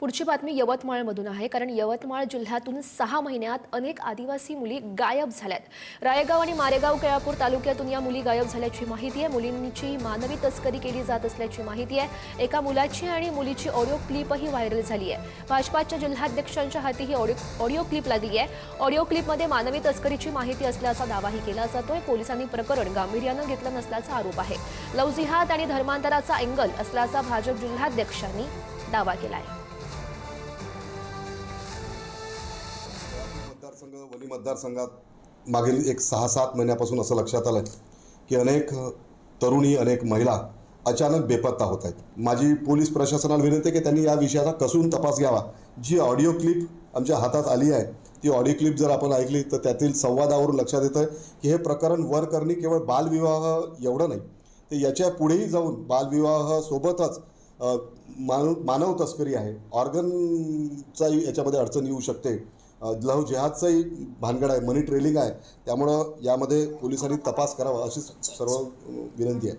पुढची बातमी यवतमाळमधून आहे, कारण यवतमाळ जिल्ह्यातून 6 महिन्यात अनेक आदिवासी मुली गायब झाल्यात। रायगाव आणि मारेगाव केळापूर तालुक्यातून या मुली गायब झाल्याची माहिती आहे। मुलींची मानवी तस्करी केली जात असल्याची माहिती आहे। एका मुलाची आणि मुलीची ऑडिओ क्लिपही व्हायरल झाली आहे। भाजपाच्या जिल्हाध्यक्षांच्या हाती ही ऑडिओ क्लिप लागली आहे। ऑडिओ क्लिपमध्ये मानवी तस्करीची माहिती असल्याचा दावाही केला जातोय। पोलिसांनी प्रकरण गांभीर्याने घेतलं नसल्याचा आरोप आहे। लव्ह जिहाद आणि धर्मांतराचा अँगल असल्याचा भाजप जिल्हाध्यक्षांनी दावा केला आहे। वणी मतदारसंघात मागील एक 6-7 महिन्यापासून असं लक्षात आलं की अनेक तरुणी, अनेक महिला अचानक बेपत्ता होत आहेत। माझी पोलीस प्रशासनाला विनंती आहे की त्यांनी या विषयाचा कसून तपास घ्यावा। जी ऑडिओ क्लिप आमच्या हातात आली आहे ती ऑडिओ क्लिप जर आपण ऐकली तर त्यातील संवादावरून लक्षात येतं की हे प्रकरण वर करणे केवळ बालविवाह एवढं नाही, तर याच्या पुढेही जाऊन बालविवाह सोबतच मानव तस्करी आहे, ऑर्गनचा याच्यामध्ये अडचण येऊ शकते, लव्ह जिहादचाही भानगड आहे, मनी ट्रेलिंग आहे। त्यामुळं यामध्ये पोलिसांनी तपास करावा अशी सर्व विनंती आहे।